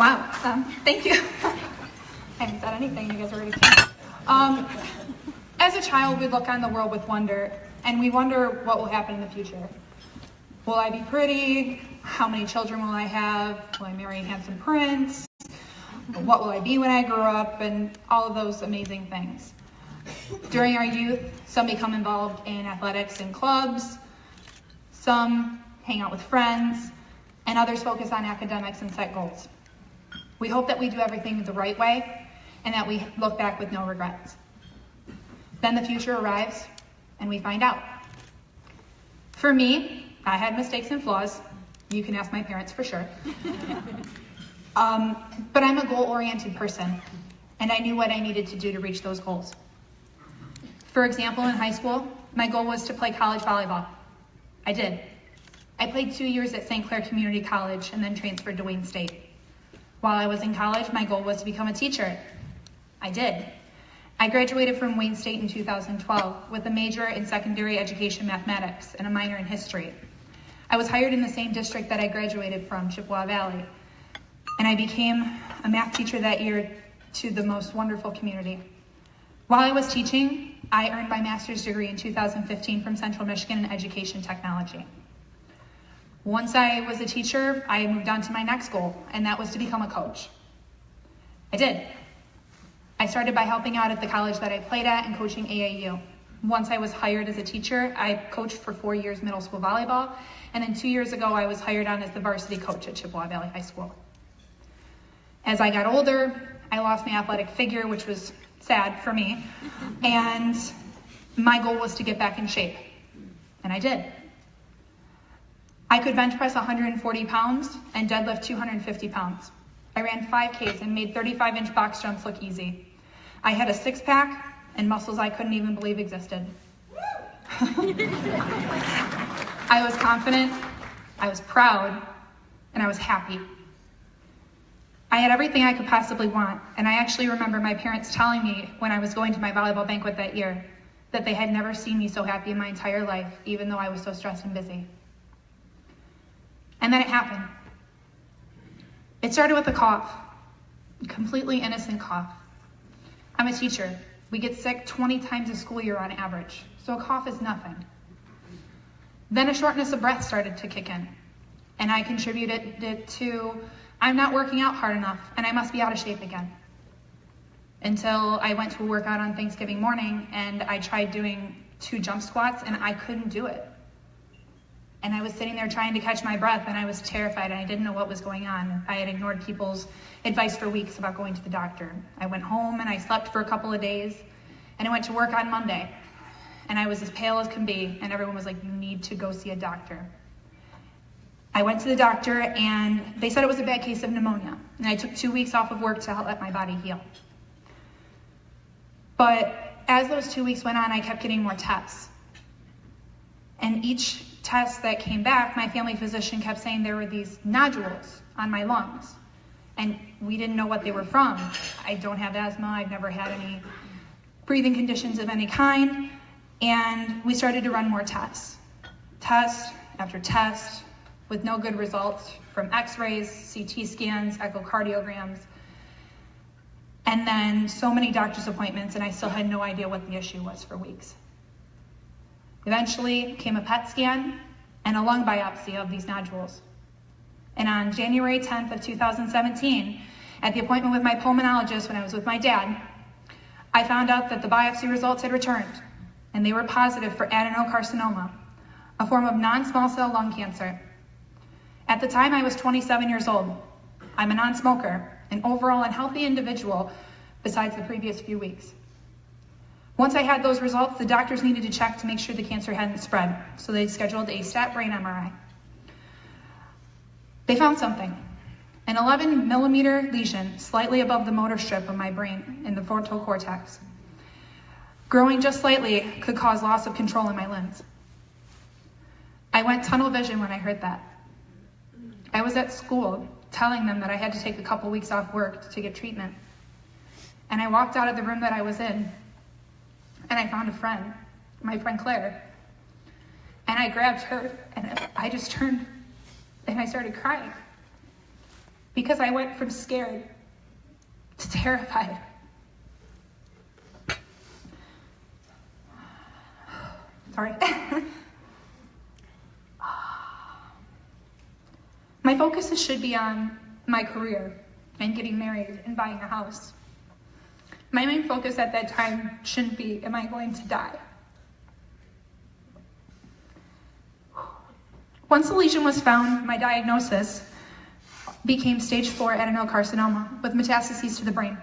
Wow, thank you. I haven't said anything, you guys are already saying. As a child, we look on the world with wonder, and we wonder what will happen in the future. Will I be pretty? How many children will I have? Will I marry a handsome prince? What will I be when I grow up? And all of those amazing things. During our youth, some become involved in athletics and clubs, some hang out with friends, and others focus on academics and set goals. We hope that we do everything the right way and that we look back with no regrets. Then the future arrives and we find out. For me, I had mistakes and flaws. You can ask my parents for sure. But I'm a goal-oriented person, and I knew what I needed to do to reach those goals. For example, in high school, my goal was to play college volleyball. I did. I played 2 years at St. Clair Community College and then transferred to Wayne State. While I was in college, my goal was to become a teacher. I did. I graduated from Wayne State in 2012 with a major in secondary education mathematics and a minor in history. I was hired in the same district that I graduated from, Chippewa Valley, and I became a math teacher that year to the most wonderful community. While I was teaching, I earned my master's degree in 2015 from Central Michigan in education technology. Once I was a teacher, I moved on to my next goal, and that was to become a coach. I did. I started by helping out at the college that I played at and coaching AAU. Once I was hired as a teacher, I coached for 4 years middle school volleyball, and then 2 years ago, I was hired on as the varsity coach at Chippewa Valley High School. As I got older, I lost my athletic figure, which was sad for me, and my goal was to get back in shape, and I did. I could bench press 140 pounds and deadlift 250 pounds. I ran 5Ks and made 35-inch box jumps look easy. I had a six-pack and muscles I couldn't even believe existed. I was confident, I was proud, and I was happy. I had everything I could possibly want, and I actually remember my parents telling me when I was going to my volleyball banquet that year that they had never seen me so happy in my entire life, even though I was so stressed and busy. And then it happened. It started with a cough, a completely innocent cough. I'm a teacher. We get sick 20 times a school year on average, so a cough is nothing. Then a shortness of breath started to kick in, and I contributed it to, I'm not working out hard enough, and I must be out of shape again. Until I went to a workout on Thanksgiving morning, and I tried doing 2 jump squats, and I couldn't do it. And I was sitting there trying to catch my breath, and I was terrified, and I didn't know what was going on. I had ignored people's advice for weeks about going to the doctor. I went home, and I slept for a couple of days, and I went to work on Monday. And I was as pale as can be, and everyone was like, you need to go see a doctor. I went to the doctor, and they said it was a bad case of pneumonia, and I took 2 weeks off of work to help let my body heal. But as those 2 weeks went on, I kept getting more tests. And each test that came back, my family physician kept saying there were these nodules on my lungs, and we didn't know what they were from. I don't have asthma, I've never had any breathing conditions of any kind, and we started to run more tests. Test after test, with no good results from x-rays, CT scans, echocardiograms, and then so many doctor's appointments, and I still had no idea what the issue was for weeks. Eventually came a PET scan and a lung biopsy of these nodules. And on January 10th of 2017, at the appointment with my pulmonologist when I was with my dad, I found out that the biopsy results had returned, and they were positive for adenocarcinoma, a form of non-small cell lung cancer. At the time, I was 27 years old. I'm a non-smoker, an overall unhealthy individual besides the previous few weeks. Once I had those results, the doctors needed to check to make sure the cancer hadn't spread, so they scheduled a stat brain MRI. They found something, an 11-millimeter lesion slightly above the motor strip of my brain in the frontal cortex. Growing just slightly could cause loss of control in my limbs. I went tunnel vision when I heard that. I was at school telling them that I had to take a couple weeks off work to get treatment. And I walked out of the room that I was in, and I found a friend, my friend Claire. And I grabbed her, and I just turned, and I started crying. because I went from scared to terrified. Sorry. My focus should be on my career and getting married and buying a house. My main focus at that time shouldn't be, am I going to die? Once the lesion was found, my diagnosis became stage 4 adenocarcinoma with metastases to the brain.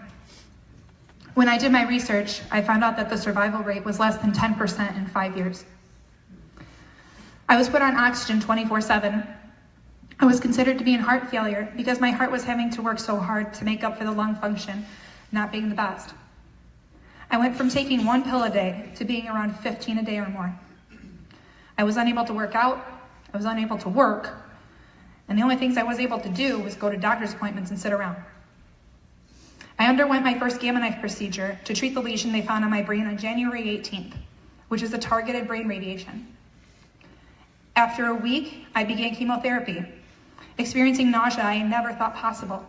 When I did my research, I found out that the survival rate was less than 10% in 5 years. I was put on oxygen 24/7. I was considered to be in heart failure because my heart was having to work so hard to make up for the lung function not being the best. I went from taking 1 pill a day to being around 15 a day or more. I was unable to work out, I was unable to work, and the only things I was able to do was go to doctor's appointments and sit around. I underwent my first gamma knife procedure to treat the lesion they found on my brain on January 18th, which is a targeted brain radiation. After a week, I began chemotherapy, experiencing nausea I never thought possible.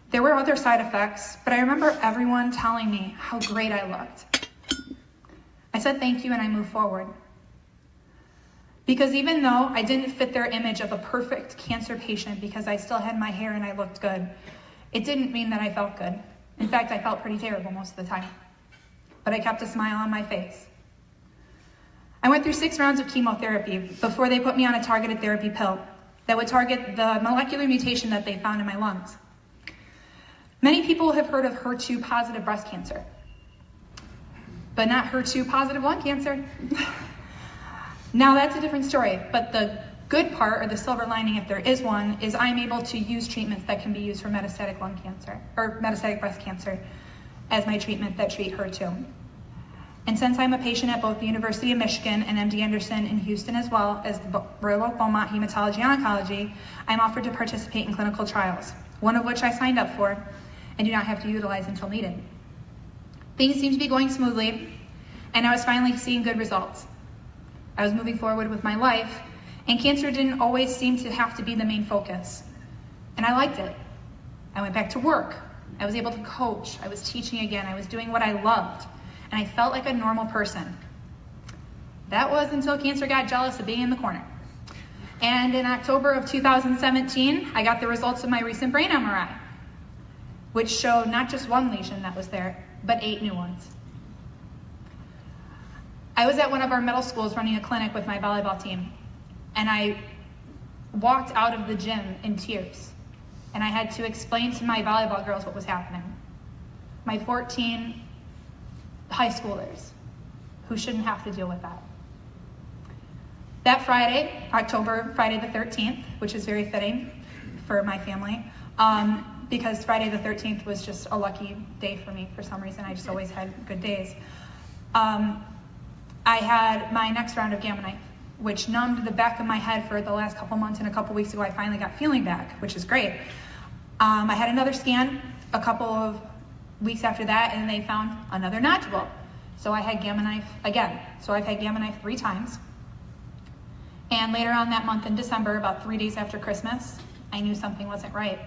There were other side effects, but I remember everyone telling me how great I looked. I said thank you and I moved forward. Because even though I didn't fit their image of a perfect cancer patient because I still had my hair and I looked good, it didn't mean that I felt good. In fact, I felt pretty terrible most of the time. But I kept a smile on my face. I went through 6 rounds of chemotherapy before they put me on a targeted therapy pill that would target the molecular mutation that they found in my lungs. Many people have heard of HER2-positive breast cancer, but not HER2-positive lung cancer. Now that's a different story, but the good part, or the silver lining if there is one, is I'm able to use treatments that can be used for metastatic lung cancer, or metastatic breast cancer, as my treatment that treat HER2. And since I'm a patient at both the University of Michigan and MD Anderson in Houston, as well as the Royal Oak Beaumont Hematology and Oncology, I'm offered to participate in clinical trials, one of which I signed up for and do not have to utilize until needed. Things seemed to be going smoothly, and I was finally seeing good results. I was moving forward with my life, and cancer didn't always seem to have to be the main focus. And I liked it. I went back to work. I was able to coach. I was teaching again. I was doing what I loved. And I felt like a normal person. That was until cancer got jealous of being in the corner. And in October of 2017, I got the results of my recent brain MRI, which showed not just 1 lesion that was there, but 8 new ones. I was at one of our middle schools running a clinic with my volleyball team, and I walked out of the gym in tears, and I had to explain to my volleyball girls what was happening. My 14 high schoolers who shouldn't have to deal with that. That Friday, Friday the 13th, which is very fitting for my family, because Friday the 13th was just a lucky day for me for some reason. I just always had good days. I had my next round of gamma knife, which numbed the back of my head for the last couple months, and a couple weeks ago I finally got feeling back, which is great. I had another scan a couple of weeks after that, and they found another nodule. So I had gamma knife again. So I've had gamma knife 3 times. And later on that month in December, about 3 days after Christmas, I knew something wasn't right.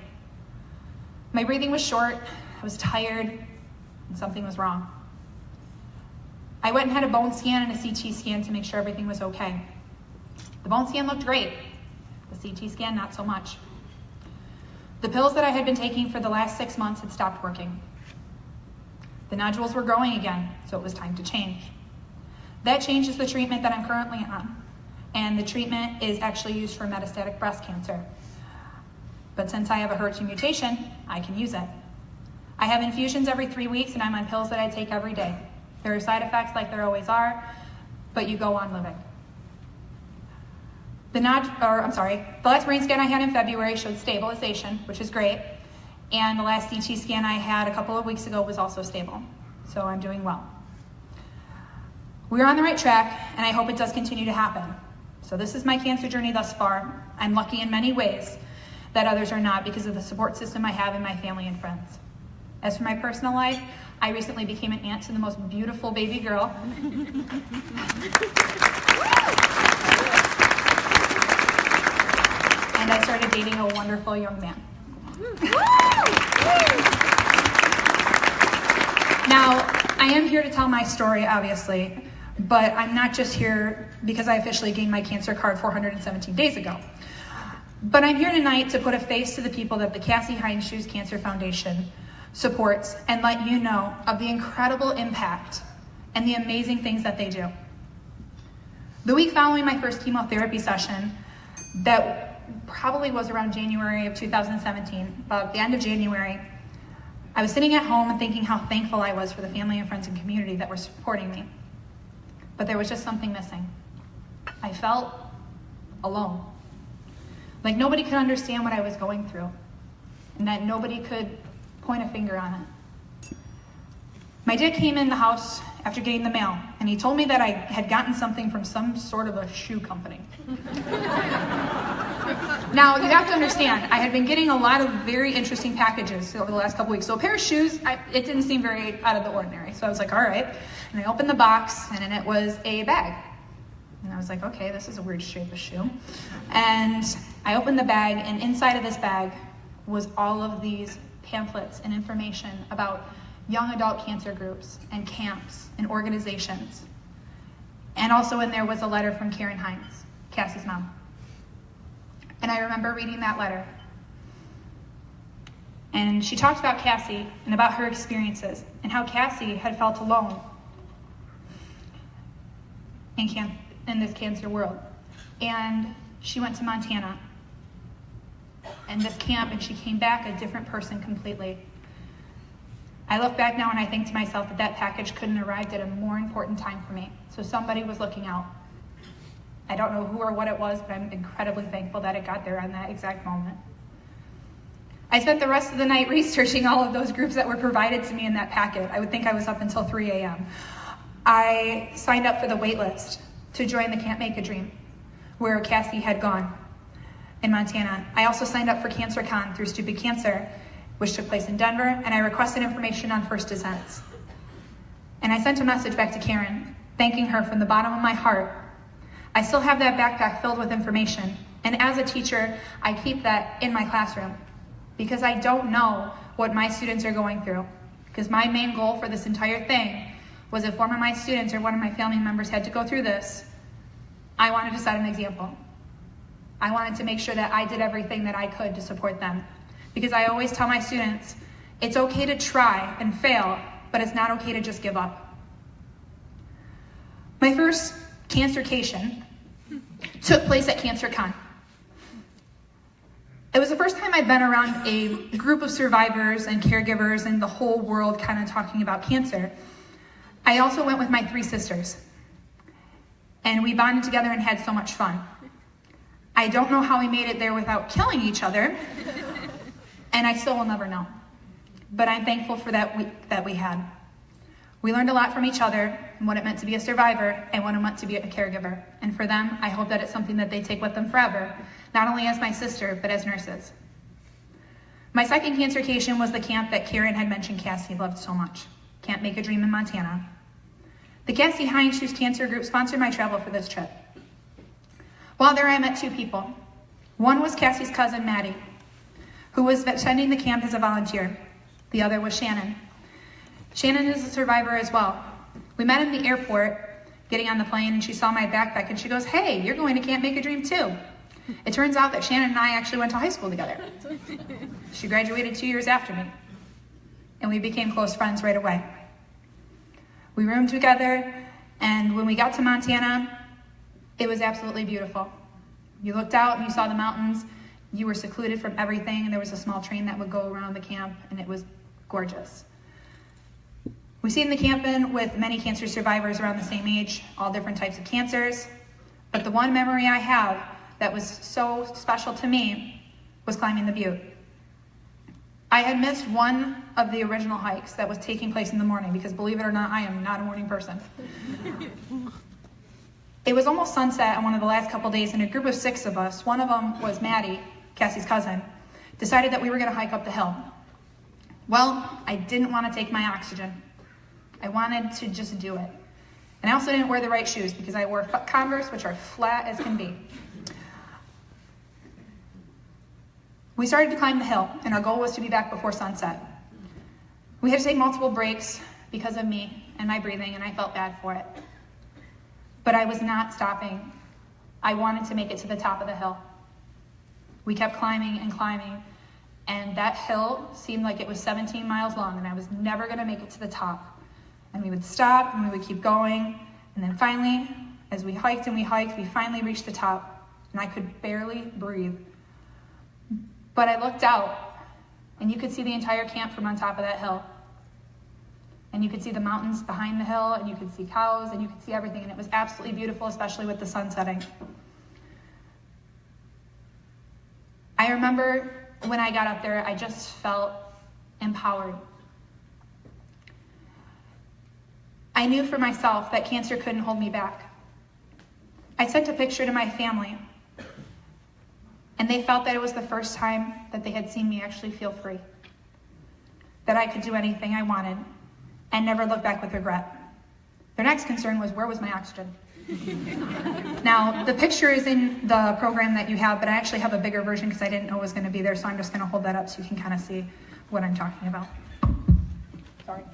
My breathing was short, I was tired, and something was wrong. I went and had a bone scan and a CT scan to make sure everything was okay. The bone scan looked great. The CT scan, not so much. The pills that I had been taking for the last 6 months had stopped working. The nodules were growing again, so it was time to change. That change is the treatment that I'm currently on, and the treatment is actually used for metastatic breast cancer. But since I have a HER2 mutation, I can use it. I have infusions every 3 weeks, and I'm on pills that I take every day. There are side effects like there always are, but you go on living. The last brain scan I had in February showed stabilization, which is great, and the last CT scan I had a couple of weeks ago was also stable, so I'm doing well. We're on the right track, and I hope it does continue to happen. So this is my cancer journey thus far. I'm lucky in many ways that others are not because of the support system I have in my family and friends. As for my personal life, I recently became an aunt to the most beautiful baby girl. And I started dating a wonderful young man. Now, I am here to tell my story, obviously, but I'm not just here because I officially gained my cancer card 417 days ago. But I'm here tonight to put a face to the people that the Cassie Hines Shoes Cancer Foundation supports and let you know of the incredible impact and the amazing things that they do. The week following my first chemotherapy session, that probably was around January of 2017, about the end of January, I was sitting at home and thinking how thankful I was for the family and friends and community that were supporting me. But there was just something missing. I felt alone. Like nobody could understand what I was going through, and that nobody could point a finger on it. My dad came in the house after getting the mail, and he told me that I had gotten something from some sort of a shoe company. Now, you have to understand, I had been getting a lot of very interesting packages over the last couple weeks. So a pair of shoes, it didn't seem very out of the ordinary. So I was like, all right. And I opened the box, and in it was a bag. And I was like, okay, this is a weird shape of shoe. And I opened the bag, and inside of this bag was all of these pamphlets and information about young adult cancer groups and camps and organizations. And also in there was a letter from Karen Hines, Cassie's mom. And I remember reading that letter. And she talked about Cassie and about her experiences and how Cassie had felt alone in this cancer world. And she went to Montana and this camp, and she came back a different person completely. I look back now and I think to myself that that package couldn't have arrived at a more important time for me. So somebody was looking out. I don't know who or what it was, but I'm incredibly thankful that it got there on that exact moment. I spent the rest of the night researching all of those groups that were provided to me in that packet. I would think I was up until 3 a.m. I signed up for the wait list to join the Can't Make a Dream, where Cassie had gone in Montana. I also signed up for CancerCon through Stupid Cancer, which took place in Denver, and I requested information on first descents. And I sent a message back to Karen, thanking her from the bottom of my heart. I still have that backpack filled with information, and as a teacher, I keep that in my classroom because I don't know what my students are going through. Because my main goal for this entire thing was if one of my students or one of my family members had to go through this, I wanted to set an example. I wanted to make sure that I did everything that I could to support them. Because I always tell my students, it's okay to try and fail, but it's not okay to just give up. My first cancercation took place at CancerCon. It was the first time I'd been around a group of survivors and caregivers and the whole world kind of talking about cancer. I also went with my 3 sisters, and we bonded together and had so much fun. I don't know how we made it there without killing each other, and I still will never know. But I'm thankful for that week that we had. We learned a lot from each other and what it meant to be a survivor and what it meant to be a caregiver. And for them, I hope that it's something that they take with them forever, not only as my sister, but as nurses. My second cancercation was the camp that Karen had mentioned Cassie loved so much, Can't Make a Dream in Montana. The Cassie Hines Shoes Cancer Group sponsored my travel for this trip. While there, I met 2 people. One was Cassie's cousin, Maddie, who was attending the camp as a volunteer. The other was Shannon. Shannon is a survivor as well. We met in the airport, getting on the plane, and she saw my backpack, and she goes, hey, you're going to Can't Make a Dream too. It turns out that Shannon and I actually went to high school together. She graduated 2 years after me, and we became close friends right away. We roomed together, and when we got to Montana, it was absolutely beautiful. You looked out and you saw the mountains. You were secluded from everything, and there was a small train that would go around the camp, and it was gorgeous. We stayed in the cabin with many cancer survivors around the same age, all different types of cancers. But the one memory I have that was so special to me was climbing the butte. I had missed one of the original hikes that was taking place in the morning because, believe it or not, I am not a morning person. It was almost sunset on one of the last couple days, and a group of 6 of us, one of them was Maddie, Cassie's cousin, decided that we were going to hike up the hill. Well, I didn't want to take my oxygen. I wanted to just do it. And I also didn't wear the right shoes because I wore Converse, which are flat as can be. We started to climb the hill, and our goal was to be back before sunset. We had to take multiple breaks because of me and my breathing, and I felt bad for it. But I was not stopping. I wanted to make it to the top of the hill. We kept climbing and climbing, and that hill seemed like it was 17 miles long, and I was never going to make it to the top. And we would stop, and we would keep going, and then finally, as we hiked and we hiked, we finally reached the top, and I could barely breathe. But I looked out, and you could see the entire camp from on top of that hill. And you could see the mountains behind the hill, and you could see cows, and you could see everything, and it was absolutely beautiful, especially with the sun setting. I remember when I got up there, I just felt empowered. I knew for myself that cancer couldn't hold me back. I sent a picture to my family, and they felt that it was the first time that they had seen me actually feel free, that I could do anything I wanted and never look back with regret. Their next concern was, where was my oxygen? Now, the picture is in the program that you have, but I actually have a bigger version because I didn't know it was going to be there, so I'm just going to hold that up so you can kind of see what I'm talking about. Sorry.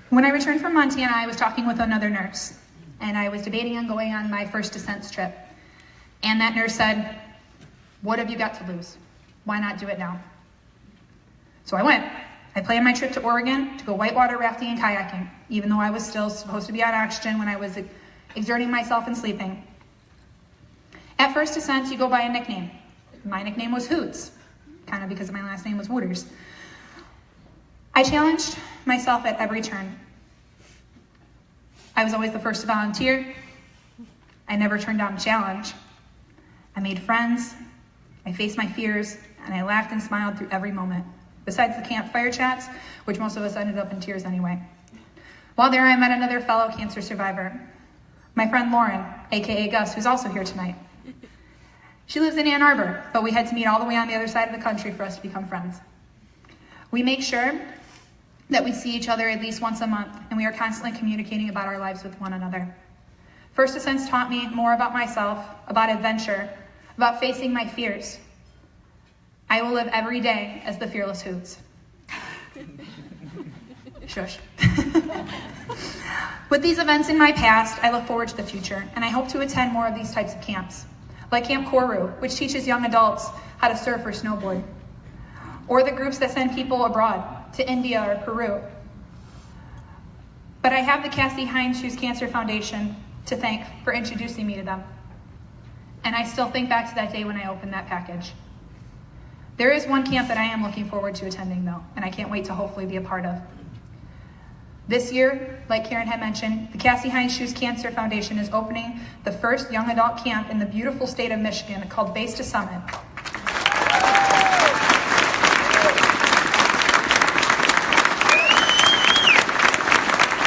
When I returned from Montana, I was talking with another nurse, and I was debating on going on my first descent trip. And that nurse said, "What have you got to lose? Why not do it now?" So I went. I planned my trip to Oregon to go whitewater rafting and kayaking, even though I was still supposed to be on oxygen when I was exerting myself and sleeping. At first descent, you go by a nickname. My nickname was Hoots, kind of because my last name was Wooters. I challenged myself at every turn. I was always the first to volunteer. I never turned down a challenge. I made friends, I faced my fears, and I laughed and smiled through every moment, besides the campfire chats, which most of us ended up in tears anyway. While there, I met another fellow cancer survivor, my friend Lauren, aka Gus, who's also here tonight. She lives in Ann Arbor, but we had to meet all the way on the other side of the country for us to become friends. We make sure that we see each other at least once a month, and we are constantly communicating about our lives with one another. First Ascents taught me more about myself, about adventure, about facing my fears. I will live every day as the fearless Hoots. Shush. With these events in my past, I look forward to the future, and I hope to attend more of these types of camps, like Camp Koru, which teaches young adults how to surf or snowboard, or the groups that send people abroad to India or Peru. But I have the Cassie Hines Cancer Foundation to thank for introducing me to them. And I still think back to that day when I opened that package. There is one camp that I am looking forward to attending though, and I can't wait to hopefully be a part of. This year, like Karen had mentioned, the Cassie Hines Cancer Foundation is opening the first young adult camp in the beautiful state of Michigan called Base to Summit.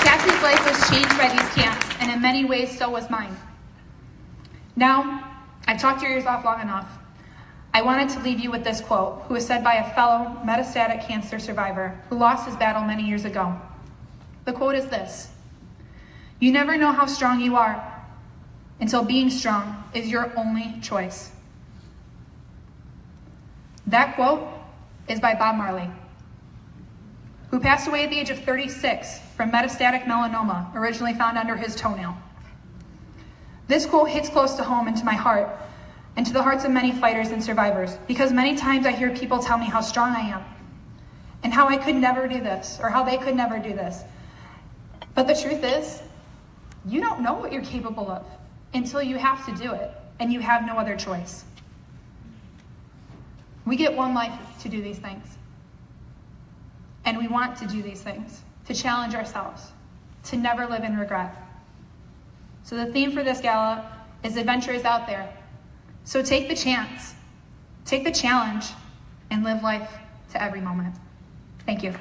Cassie's life was changed by these camps, and in many ways, so was mine. Now, I've talked your ears off long enough. I wanted to leave you with this quote, who was said by a fellow metastatic cancer survivor who lost his battle many years ago. The quote is this: "You never know how strong you are until being strong is your only choice." That quote is by Bob Marley, who passed away at the age of 36 from metastatic melanoma, originally found under his toenail. This quote hits close to home into my heart and to the hearts of many fighters and survivors, because many times I hear people tell me how strong I am and how I could never do this or how they could never do this. But the truth is, you don't know what you're capable of until you have to do it, and you have no other choice. We get one life to do these things. And we want to do these things, to challenge ourselves, to never live in regret. So the theme for this gala is adventure is out there. So take the chance, take the challenge, and live life to every moment. Thank you.